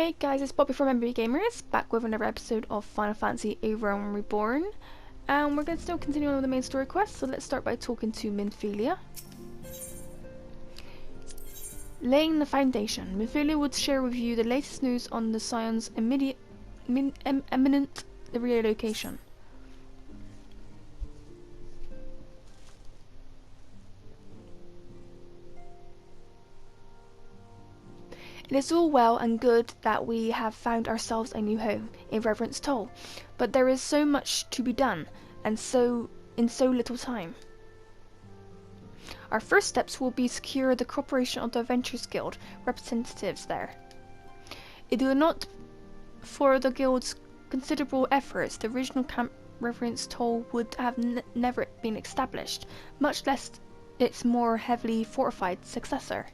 Hey guys, it's Bobby from MBgamerz, back with another episode of Final Fantasy A Realm Reborn. And we're going to still continue on with the main story quest, so let's start by talking to Minfilia. Laying the foundation, Minfilia would share with you the latest news on the Scion's imminent relocation. It is all well and good that we have found ourselves a new home in Reverence Toll, but there is so much to be done, and in so little time. Our first steps will be to secure the cooperation of the Adventurers Guild representatives there. If it were not for the Guild's considerable efforts, the original camp Reverence Toll would have never been established, much less its more heavily fortified successor.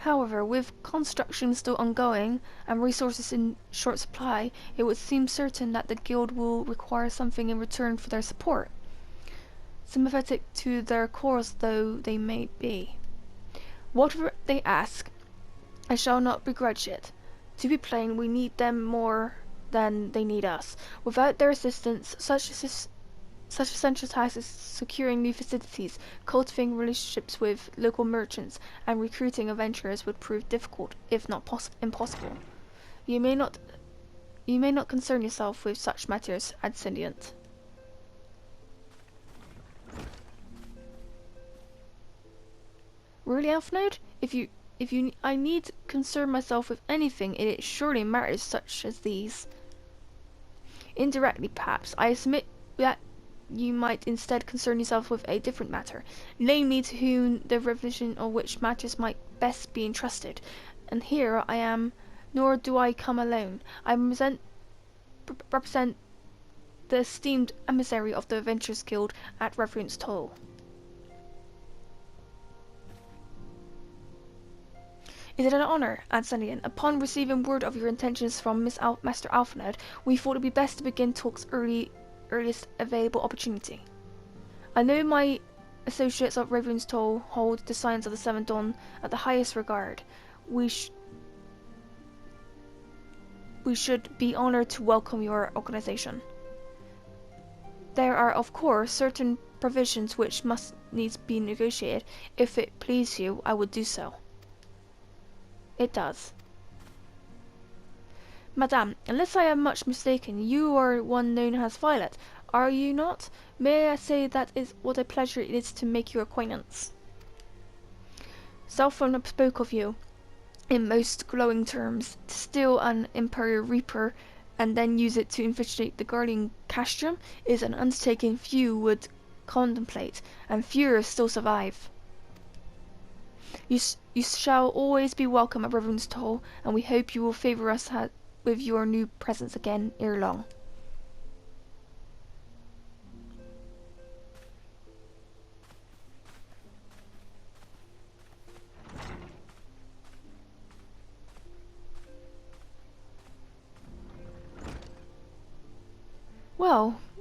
However, with construction still ongoing and resources in short supply, it would seem certain that the Guild will require something in return for their support, sympathetic to their cause though they may be. Whatever they ask, I shall not begrudge it. To be plain, we need them more than they need us. Without their assistance, such essential tasks as securing new facilities, cultivating relationships with local merchants, and recruiting adventurers would prove difficult, if not impossible. You may not concern yourself with such matters, Adscendient. Really, Elfnode? I need concern myself with anything, it is surely matters such as these. Indirectly, perhaps, I submit that you might instead concern yourself with a different matter, namely to whom the revision of which matters might best be entrusted. And here I am, nor do I come alone. I represent the esteemed emissary of the Adventurers Guild at Reverence Toll. Is it an honour, Adscendient? Upon receiving word of your intentions from Master Alphanode, we thought it would be best to begin talks earliest available opportunity. I know my associates of Reverence Toll hold the Scions of the Seventh Dawn at the highest regard. We should be honoured to welcome your organisation. There are, of course, certain provisions which must needs be negotiated. If it please you, I would do so. It does. Madame, unless I am much mistaken, you are one known as Violet, are you not? May I say that is what a pleasure it is to make your acquaintance. Selphon spoke of you in most glowing terms. To steal an Imperial Reaper and then use it to infiltrate the Guardian Castrum is an undertaking few would contemplate, and fewer still survive. You shall always be welcome at Reverence Toll, and we hope you will favour us with your new presence again ere long.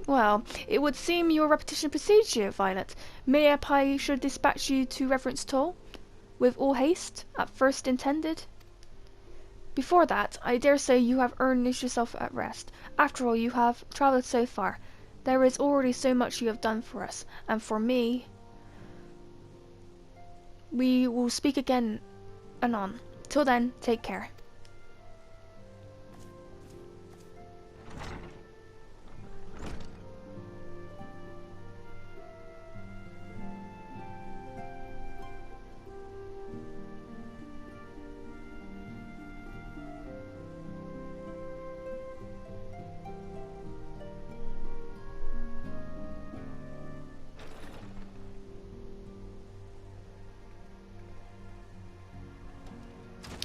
Well, it would seem your repetition precedes you, Violet. May I should dispatch you to Reverence Toll with all haste, at first intended? Before that, I dare say you have earned yourself at rest. After all, you have travelled so far. There is already so much you have done for us, and for me. We will speak again anon. Till then, take care.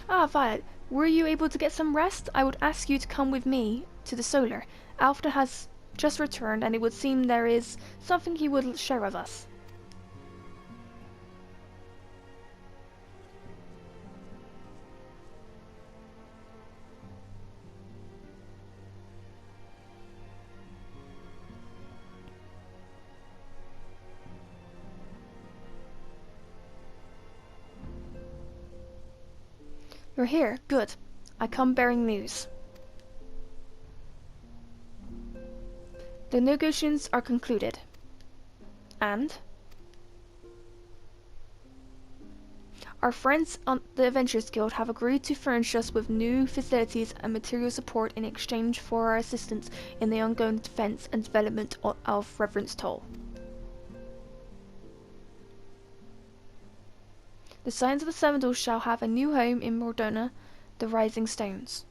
Ah, Violet, were you able to get some rest? I would ask you to come with me to the Solar. Alfred has just returned, and it would seem there is something he would share with us. You're here. Good. I come bearing news. The negotiations are concluded, and our friends on the Adventurers Guild have agreed to furnish us with new facilities and material support in exchange for our assistance in the ongoing defense and development of Reverence Toll. The Scions of the Seven Dwarfs shall have a new home in Mordona, the Rising Stones.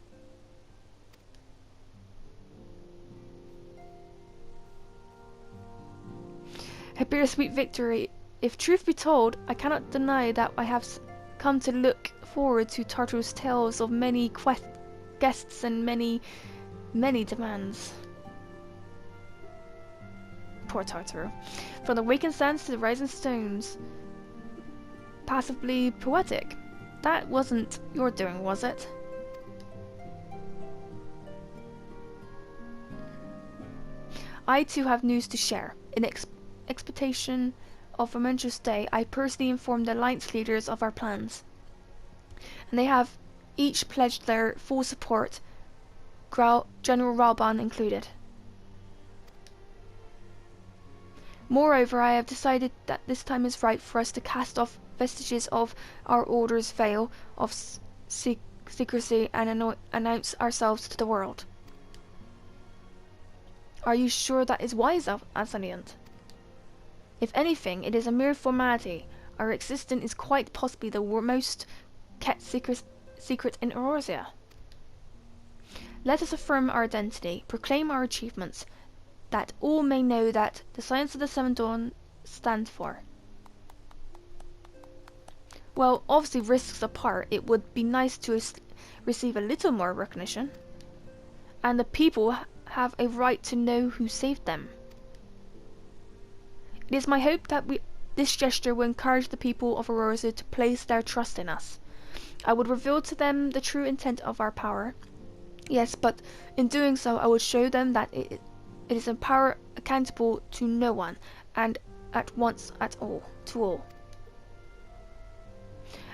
A bittersweet victory. If truth be told, I cannot deny that I have come to look forward to Tartarus' tales of many guests and many demands. Poor Tartaru. From the Wakened Sands to the Rising Stones. Passively poetic. That wasn't your doing, was it? I too have news to share. In expectation of a momentous day, I personally informed the Alliance leaders of our plans, and they have each pledged their full support, General Ralban included. Moreover, I have decided that this time is right for us to cast off vestiges of our order's veil of secrecy and announce ourselves to the world. Are you sure that is wise, Asaliant? If anything, it is a mere formality. Our existence is quite possibly the most kept secret in Eorzea. Let us affirm our identity, proclaim our achievements, that all may know that the Scions of the Seven Dawn stand for. Well, obviously risks apart, it would be nice to receive a little more recognition. And the people have a right to know who saved them. It is my hope that this gesture will encourage the people of Eorzea to place their trust in us. I would reveal to them the true intent of our power. Yes, but in doing so I would show them that it is a power accountable to no one, and at once to all.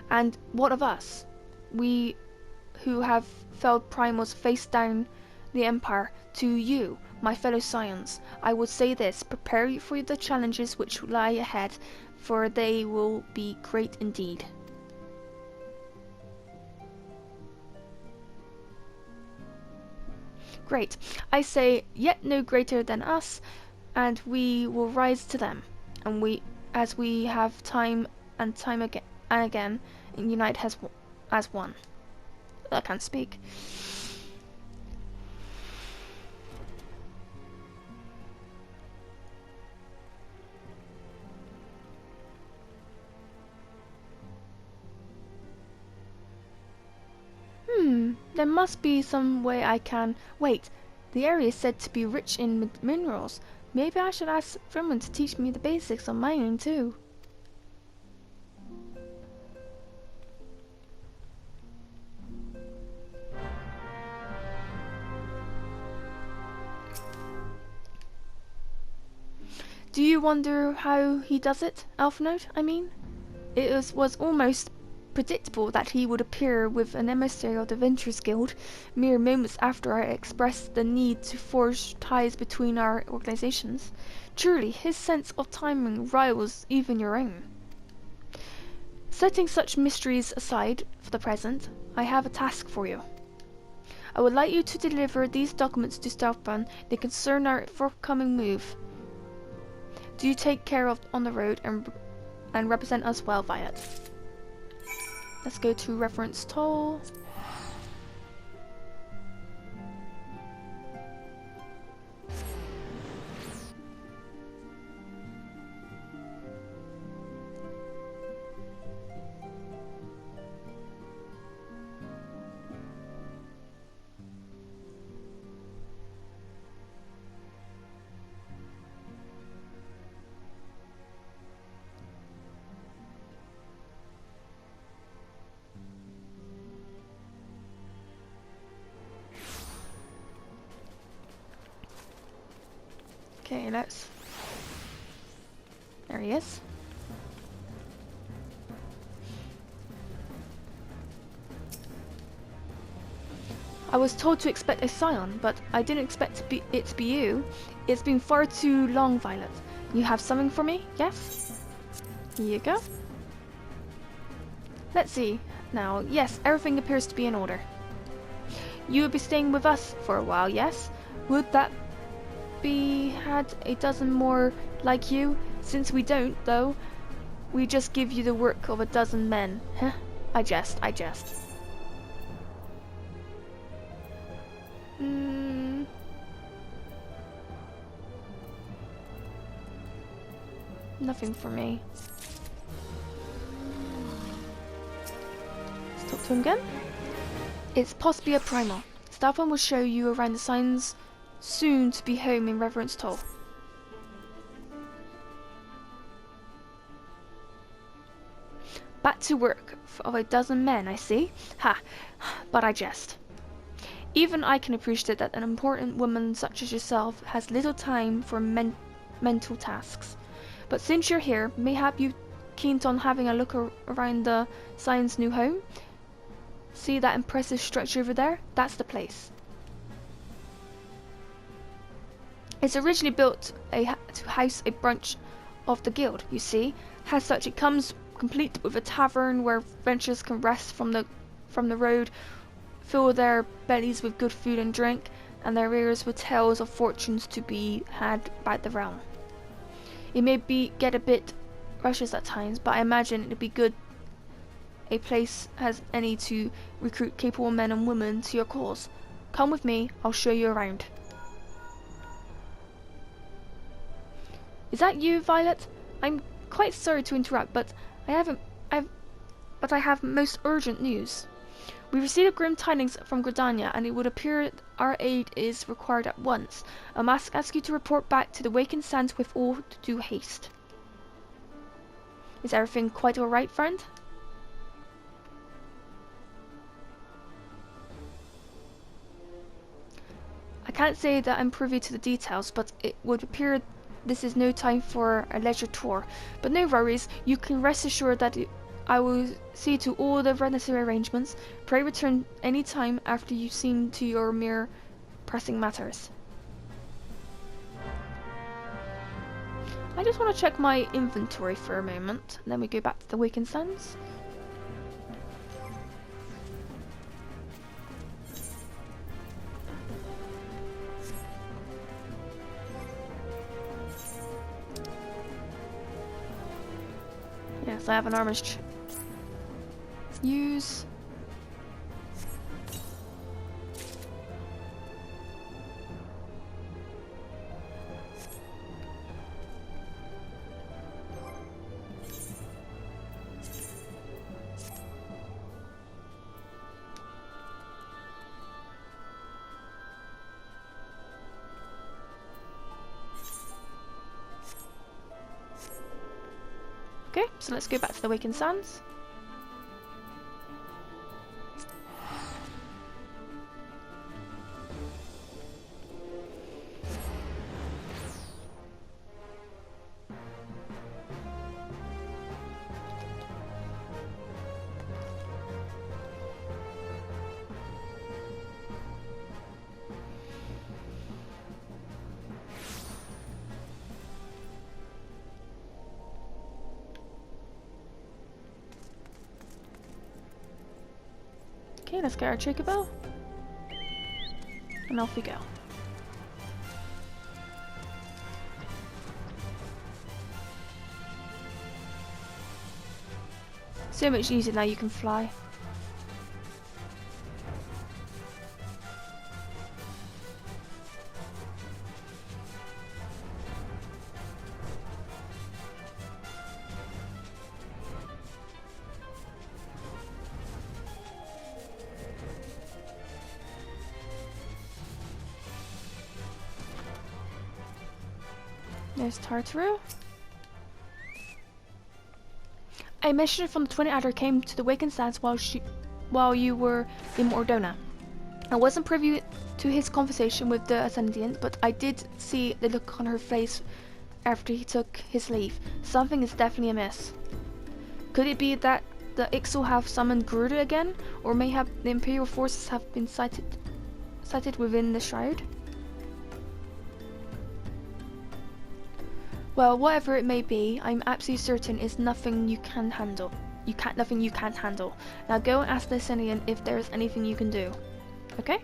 And what of us? We who have felled primals face down the Empire. To you, my fellow Scions, I would say this: prepare for the challenges which lie ahead, for they will be great indeed. Great. I say, yet no greater than us, and we will rise to them, and as we have time and again, unite as one. I can't speak. There must be some way I can... Wait, the area is said to be rich in minerals. Maybe I should ask Fremen to teach me the basics of mining too. Do you wonder how he does it, Elfnode, I mean? It was almost predictable that he would appear with an emissary of the Adventurers Guild mere moments after I expressed the need to forge ties between our organizations. Truly, his sense of timing rivals even your own. Setting such mysteries aside for the present, I have a task for you. I would like you to deliver these documents to Stealthburn. They concern our forthcoming move. Do you take care of on the road and represent us well, Viet? Let's go to Reverence Toll. Okay, let's... There he is. I was told to expect a scion, but I didn't expect it to be you. It's been far too long, Violet. You have something for me, yes? Here you go. Let's see. Now, yes, everything appears to be in order. You will be staying with us for a while, yes? Would that be had a dozen more like you? Since we don't, though, we just give you the work of a dozen men. Huh? I jest. Nothing for me. Let's talk to him again. It's possibly a primal. Staffan will show you around the signs soon to be home in Reverence Toll. Back to work of a dozen men, I see. Ha! But I jest. Even I can appreciate that an important woman such as yourself has little time for mental tasks. But since you're here, mayhap you keen on having a look around the Scion's new home? See that impressive structure over there? That's the place. It's originally built to house a branch of the guild, you see. As such, it comes complete with a tavern where adventurers can rest from the road, fill their bellies with good food and drink, and their ears with tales of fortunes to be had about the realm. It may get a bit rushes at times, but I imagine it'd be good a place as any to recruit capable men and women to your cause. Come with me, I'll show you around. Is that you, Violet? I'm quite sorry to interrupt, but I have most urgent news. We received grim tidings from Gridania, and it would appear our aid is required at once. I must ask you to report back to the Wakened Sands with all due haste. Is everything quite alright, friend? I can't say that I'm privy to the details, but it would appear this is no time for a leisure tour. But no worries, you can rest assured that I will see to all the necessary arrangements. Pray return any time after you've seen to your mere pressing matters. I just want to check my inventory for a moment, and then we go back to the Wakened Sands. Yes, I have an armor's use. Okay, so let's go back to the Wakened Sands. Okay, let's get our chocobo. And off we go. So much easier now you can fly. There's Tartaru. A messenger from the Twin Adder came to the Wakened Sands while you were in Mordona. I wasn't privy to his conversation with the Ascendiant, but I did see the look on her face after he took his leave. Something is definitely amiss. Could it be that the Ixal have summoned Garuda again, or mayhap the Imperial forces have been sighted sighted within the shroud? Well, whatever it may be, I'm absolutely certain it's nothing you can handle. Nothing you can't handle. Now go and ask the Ascendian if there's anything you can do. Okay?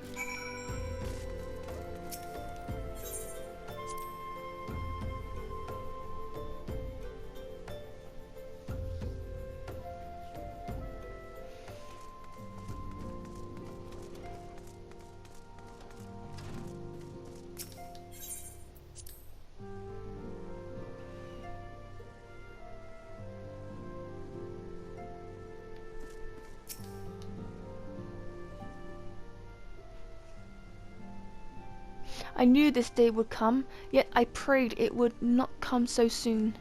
I knew this day would come, yet I prayed it would not come so soon.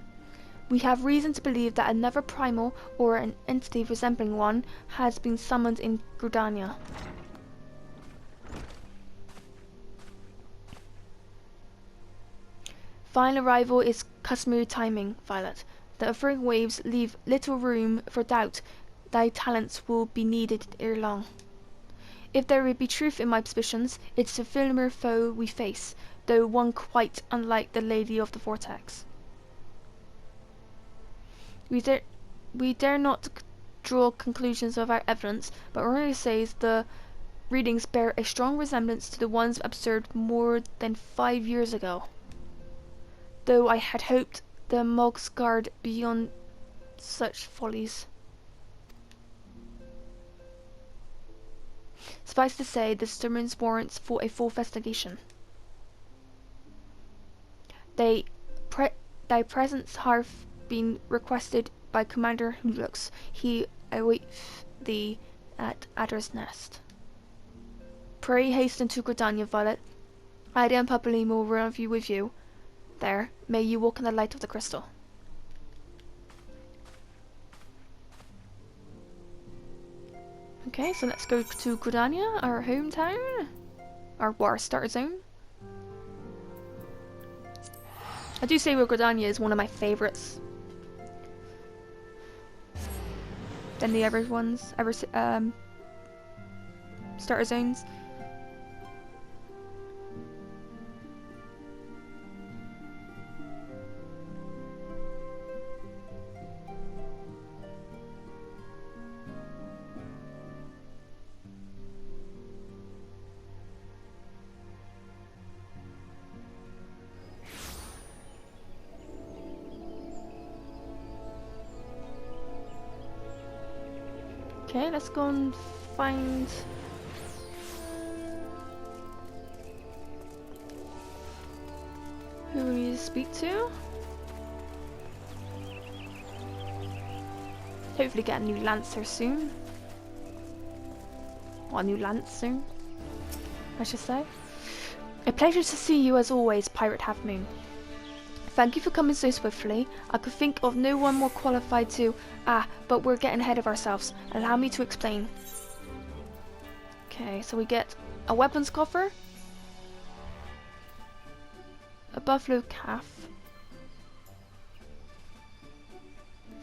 We have reason to believe that another primal, or an entity resembling one, has been summoned in Gridania. Final arrival is customary timing, Violet. The occurring waves leave little room for doubt. Thy talents will be needed ere long. If there be truth in my suspicions, it's a familiar foe we face, though one quite unlike the Lady of the Vortex. We dare not draw conclusions of our evidence, but only says the readings bear a strong resemblance to the ones observed more than 5 years ago. Though I had hoped the Mogs guard beyond such follies. Suffice to say, the disturbance warrants for a full investigation. Thy presence have been requested by Commander Hulux. He awaits thee at Adder's Nest. Pray hasten to Gridania, Violet. I and Papalim will run you with you. There, may you walk in the light of the crystal. Okay, so let's go to Gridania, our hometown, our starter zone. I do say Gridania is one of my favourites than the other ones, starter zones. Okay, let's go and find who we need to speak to. Hopefully get a new Lancer soon. Or a new Lance soon, I should say. A pleasure to see you as always, Pirate Half Moon. Thank you for coming so swiftly. I could think of no one more qualified to... but we're getting ahead of ourselves. Allow me to explain. Okay, so we get a weapons coffer, a buffalo calf,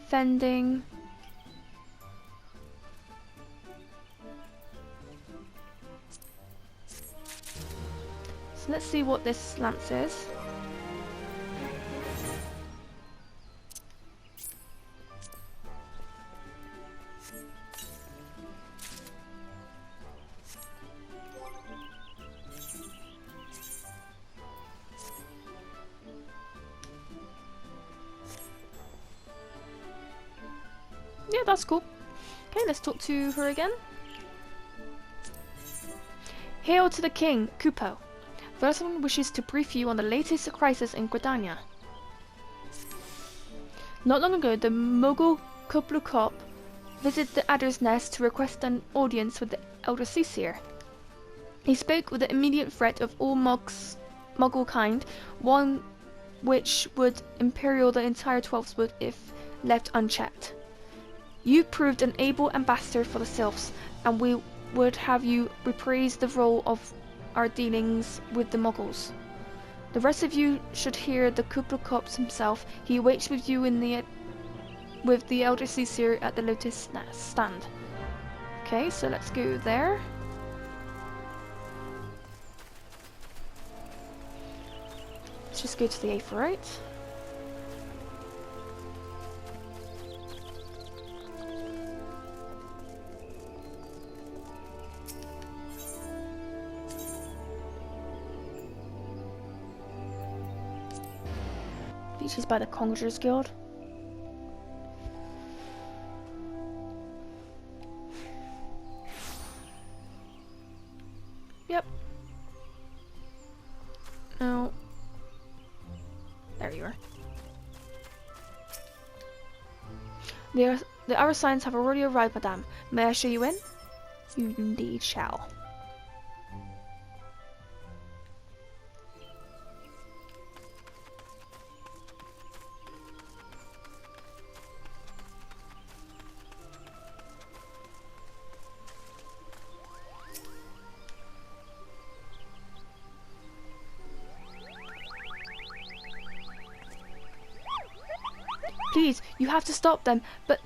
fending, so let's see what this lance is. Yeah, that's cool. Okay, let's talk to her again. Hail to the king, Kupo. Verson wishes to brief you on the latest crisis in Gridania. Not long ago, the Mogul Kuplukop visited the Adder's Nest to request an audience with the Elder Cecir. He spoke with the immediate threat of all Muggle kind, one which would imperil the entire 12th Wood if left unchecked. You proved an able ambassador for the Sylphs, and we would have you reprise the role of our dealings with the Muggles. The rest of you should hear the Kuplukop himself. He waits with you with the Elder Cecir at the Lotus Stand. Okay, so let's go there. just go to the 8th, right? Features by the Conquerors Guild. Yep. Now, there you are. The other signs have already arrived, madame. May I show you in? You indeed shall. Please, you have to stop them, but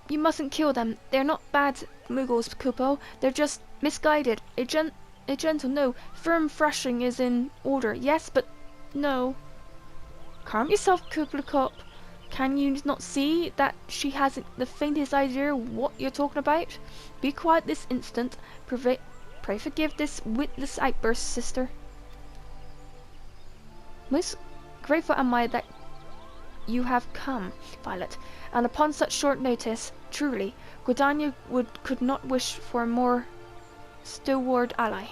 you mustn't kill them. They're not bad Muggles, Kupo. They're just misguided. A gentle no. Firm thrashing is in order. Yes, but no. Calm yourself, Kupo. Can you not see that she hasn't the faintest idea what you're talking about? Be quiet this instant. Pray forgive this witless outburst, sister. Most grateful am I that you have come, Violet, and upon such short notice, truly, Gridania could not wish for a more stalwart ally.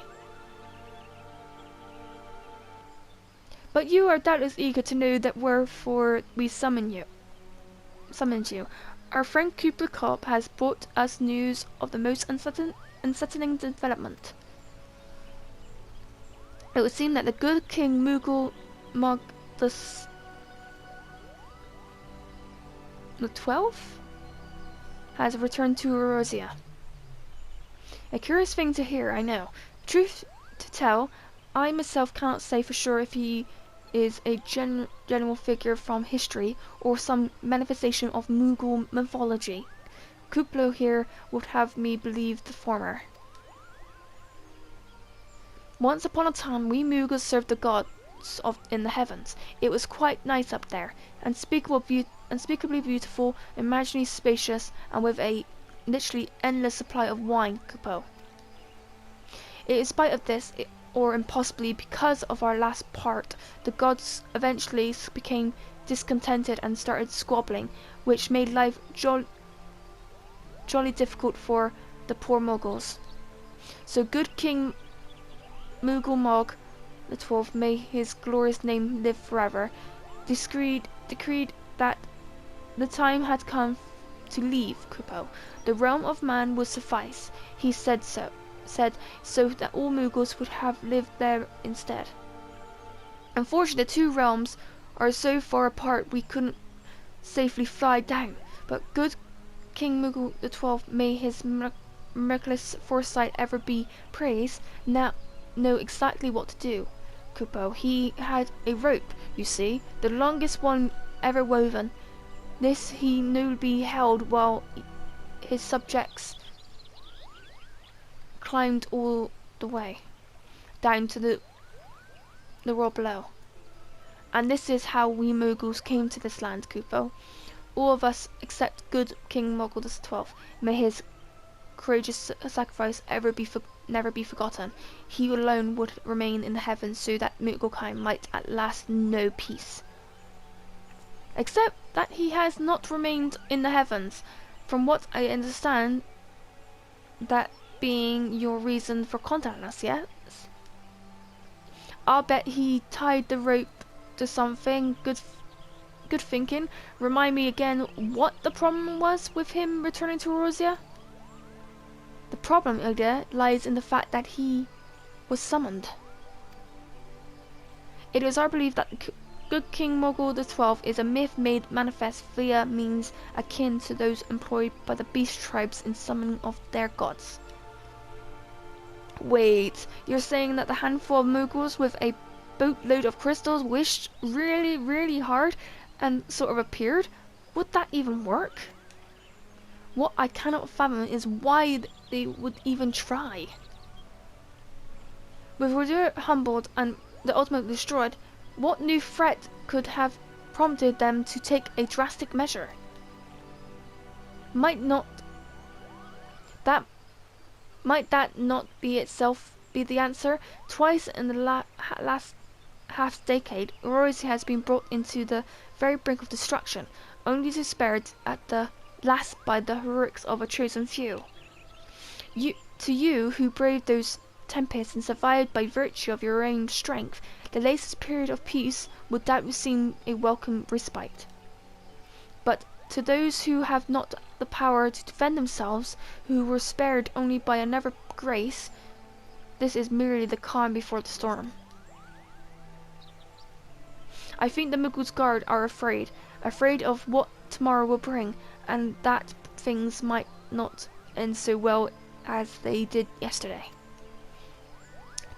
But you are doubtless eager to know that wherefore we summoned you. Our friend Cooper Cobb has brought us news of the most unsettling development. It would seem that the good King Moogle Mog the 12th has returned to Erosia. A curious thing to hear, I know. Truth to tell, I myself cannot say for sure if he is a general figure from history or some manifestation of Moogle mythology. Kuplo here would have me believe the former. Once upon a time, we Moogles served the gods in the heavens. It was quite nice up there, unspeakably beautiful, imaginably spacious, and with a literally endless supply of wine, Kupo. In spite of this, or impossibly because of our last part, the gods eventually became discontented and started squabbling, which made life jolly difficult for the poor Muggles. So good King Moogle Mog the 12th, may his glorious name live forever, decreed that the time had come to leave Kupo. The realm of man would suffice. He said so that all Muggles would have lived there instead. Unfortunately, the two realms are so far apart we couldn't safely fly down. But good King Moogle the 12th, may his miraculous foresight ever be praised, now know exactly what to do. Kupo, he had a rope, you see, the longest one ever woven. This he nobly held while his subjects climbed all the way down to the world below. And this is how we Muggles came to this land, Kupo. All of us except good King Moogle the 12th. May his courageous sacrifice never be forgotten. He alone would remain in the heavens so that Mugglekind might at last know peace. Except that he has not remained in the heavens, from what I understand, that being your reason for contacting us, yes? I'll bet he tied the rope to something. Good thinking. Remind me again what the problem was with him returning to Erosia? The problem, Ilda, lies in the fact that he was summoned. It is our belief that good King Moogle the 12th is a myth made manifest via means akin to those employed by the beast tribes in summoning of their gods. Wait, you're saying that the handful of Muggles with a boatload of crystals wished really, really hard and sort of appeared? Would that even work? What I cannot fathom is why they would even try. With Rodur humbled and the ultimate destroyed, What new threat could have prompted them to take a drastic measure? Might that not be itself be the answer? Twice in the last half decade, Eurasia has been brought into the very brink of destruction, only to be spared at the last by the heroics of a chosen few. You who braved those tempests and survived by virtue of your own strength, the latest period of peace would doubtless seem a welcome respite. But to those who have not the power to defend themselves, who were spared only by another grace, this is merely the calm before the storm. I think the Mughals' guard are afraid of what tomorrow will bring, and that things might not end so well as they did yesterday.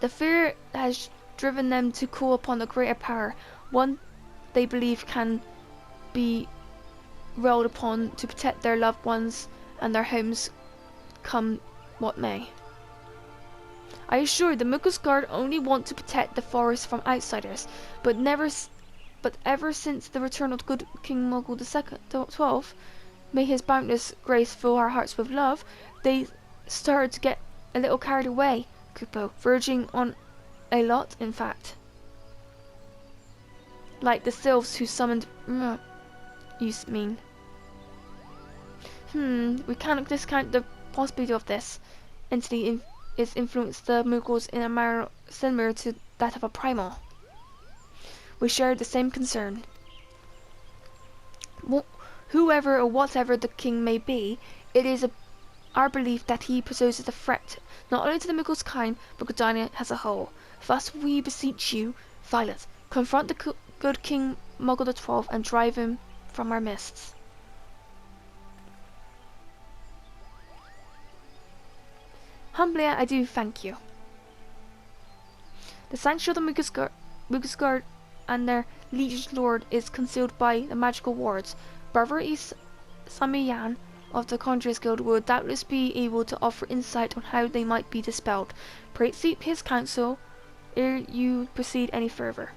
The fear has driven them to call upon a greater power, one they believe can be relied upon to protect their loved ones and their homes, come what may. I assure the Mughals' guard only want to protect the forest from outsiders, but ever since the return of good King Mughal XII, may his boundless grace fill our hearts with love, they started to get a little carried away, Kupo, verging on a lot, in fact. Like the sylphs who summoned you mean. We cannot discount the possibility of this entity is influenced the Mughals in a manner similar to that of a primal. We share the same concern. Whoever or whatever the king may be, it is our belief that he poses a threat not only to the Mughals' kind, but Gridania as a whole. Thus we beseech you, Violet, confront the good King Mughal XII and drive him from our midst. Humbly I do thank you. The sanctuary of the Mughals' guard and their liege lord is concealed by the magical wards. Brother Samiyan of the Conjurers Guild will doubtless be able to offer insight on how they might be dispelled. Pray seek his counsel ere you proceed any further.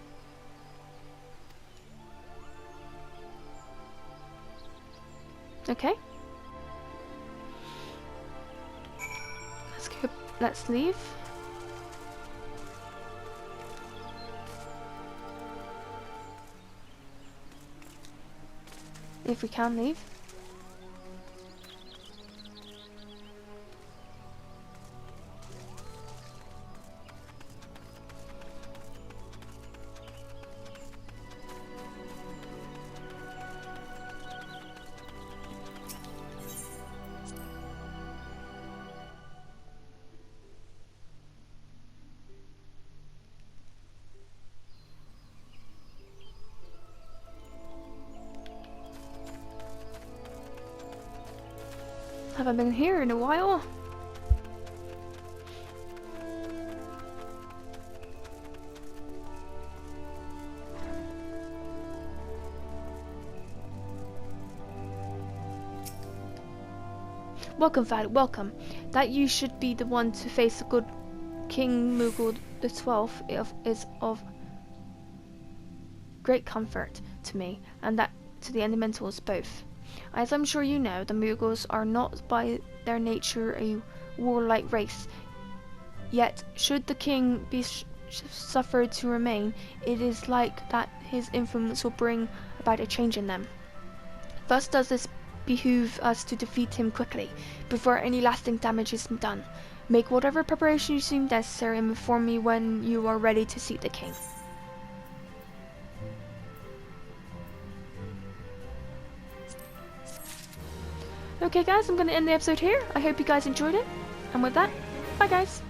Okay. Let's leave. If we can leave. Haven't been here in a while. Welcome, Violet, welcome. That you should be the one to face the good King Mughal XII is of great comfort to me, and that to the elementals both. As I'm sure you know, the Mughals are not by their nature a warlike race. Yet, should the king be suffered to remain, it is like that his influence will bring about a change in them. Thus does this behoove us to defeat him quickly, before any lasting damage is done. Make whatever preparation you seem necessary and inform me when you are ready to seek the king. Okay guys, I'm going to end the episode here. I hope you guys enjoyed it. And with that, bye guys.